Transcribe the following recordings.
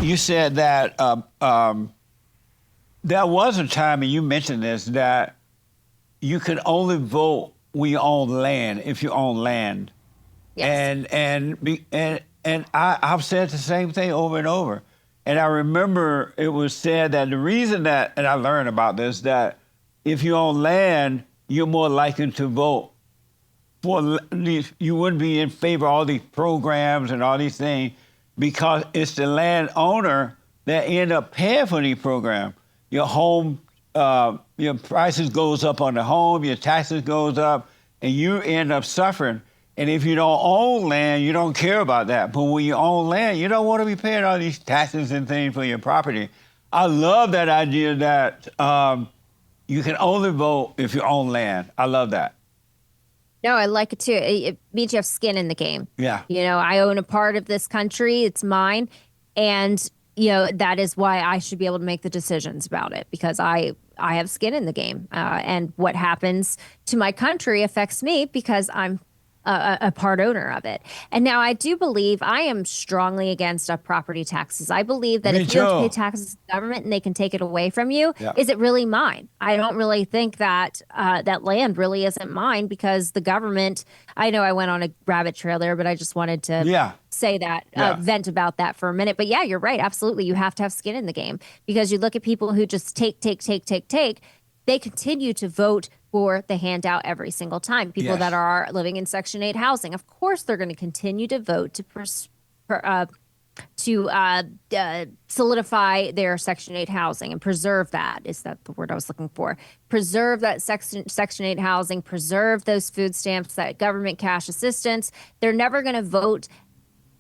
you said that there was a time, and you mentioned this, that you could only vote when you own land, if you own land. Yes. I've said the same thing over and over. And I remember it was said that the reason that, and I learned about this, that if you own land, you're more likely to vote for these, you wouldn't be in favor of all these programs and all these things because it's the landowner that end up paying for these programs. Your home, your prices goes up on the home, your taxes goes up, and you end up suffering. And if you don't own land, you don't care about that. But when you own land, you don't want to be paying all these taxes and things for your property. I love that idea that you can only vote if you own land. I love that. No, I like it too. It means you have skin in the game. Yeah. I own a part of this country. It's mine. And, that is why I should be able to make the decisions about it because I have skin in the game. And what happens to my country affects me because I'm a part owner of it. And now I do believe I am strongly against property taxes. I believe that Me if you have to pay too. taxes to the government and they can take it away from you, Yeah. is it really mine? I don't really think that that land really isn't mine because the government, I know I went on a rabbit trail there, but I just wanted to Yeah. say that, Yeah. vent about that for a minute. But yeah, you're right. Absolutely. You have to have skin in the game because you look at people who just take, they continue to vote for the handout every single time. People that Yes. are living in Section 8 housing, of course, they're going to continue to vote to solidify their Section 8 housing and preserve that. Is that the word I was looking for? Preserve that Section 8 housing, preserve those food stamps, that government cash assistance. They're never going to vote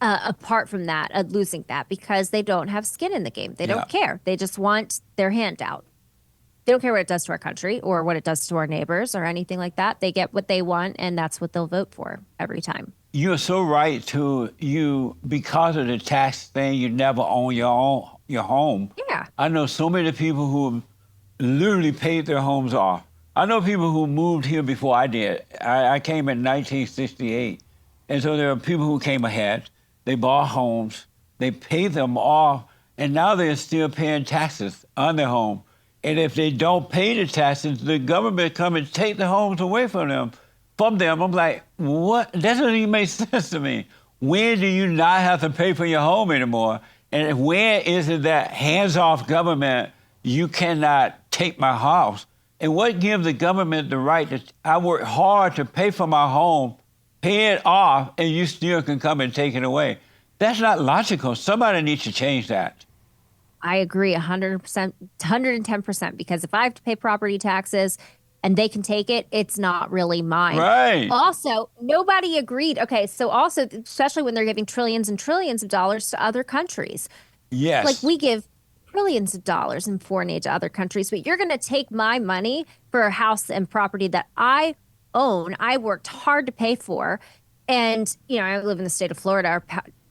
apart from that, losing that, because they don't have skin in the game. They Yeah. don't care. They just want their handout. They don't care what it does to our country or what it does to our neighbors or anything like that. They get what they want, and that's what they'll vote for every time. You're so right to you because of the tax thing. You never own your home. Yeah. I know so many people who literally paid their homes off. I know people who moved here before I did. I came in 1968, and so there are people who came ahead. They bought homes, they paid them off, and now they're still paying taxes on their home. And if they don't pay the taxes, the government come and take the homes away from them. I'm like, what? That doesn't even make sense to me. When do you not have to pay for your home anymore? And where is it that hands-off government, you cannot take my house? And what gives the government the right to, I work hard to pay for my home, pay it off, and you still can come and take it away? That's not logical. Somebody needs to change that. I agree 100%, 110%, because if I have to pay property taxes and they can take it, it's not really mine. Right. Also, nobody agreed. Okay, so also, especially when they're giving trillions and trillions of dollars to other countries, like Yes. we give trillions of dollars in foreign aid to other countries, but you're going to take my money for a house and property that I own, I worked hard to pay for. And, I live in the state of Florida. Our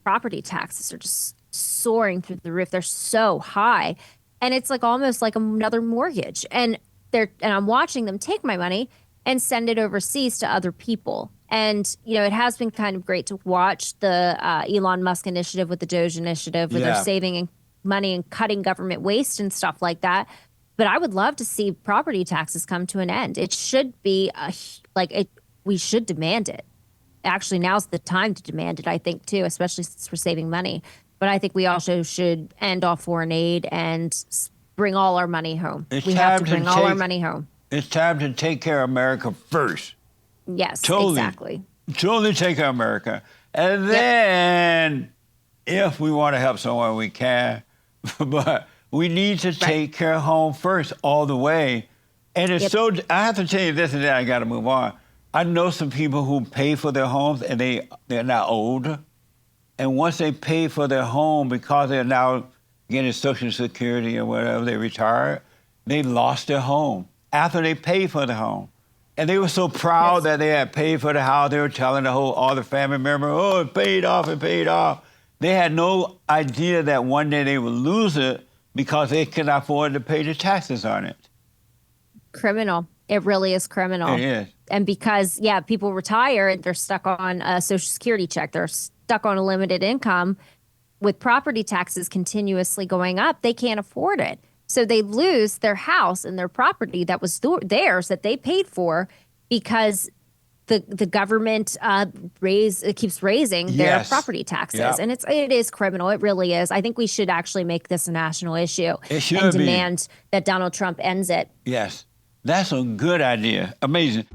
property taxes are just soaring through the roof. They're so high. And it's like almost like another mortgage. And I'm watching them take my money and send it overseas to other people. And, it has been kind of great to watch the Elon Musk initiative with the Doge initiative where they're Yeah. saving money and cutting government waste and stuff like that. But I would love to see property taxes come to an end. It should be we should demand it. Actually, now's the time to demand it, I think, too, especially since we're saving money. But I think we also should end all foreign aid and bring all our money home. It's We have time to to bring all our take- money home. It's time to take care of America first. Yes, Totally. exactly. Totally take care of America. And then if we want to help someone, we can. But we need to take care of home first all the way. And it's Yep. I have to tell you this and then I got to move on. I know some people who pay for their homes and they're now old. And once they pay for their home because they're now getting Social Security or whatever, they retired, they lost their home after they paid for the home. And they were so proud Yes. that they had paid for the house. They were telling all the family members, oh, it paid off, it paid off. They had no idea that one day they would lose it because they could not afford to pay the taxes on it. Criminal. It really is criminal. It is. And because, people retire and they're stuck on a Social Security check, they're stuck on a limited income. with property taxes continuously going up, they can't afford it. So they lose their house and their property that was theirs that they paid for because the government keeps raising their Yes. property taxes. Yep. And it is criminal. It really is. I think we should actually make this a national issue It should and be. demand that Donald Trump ends it. Yes. That's a good idea. Amazing.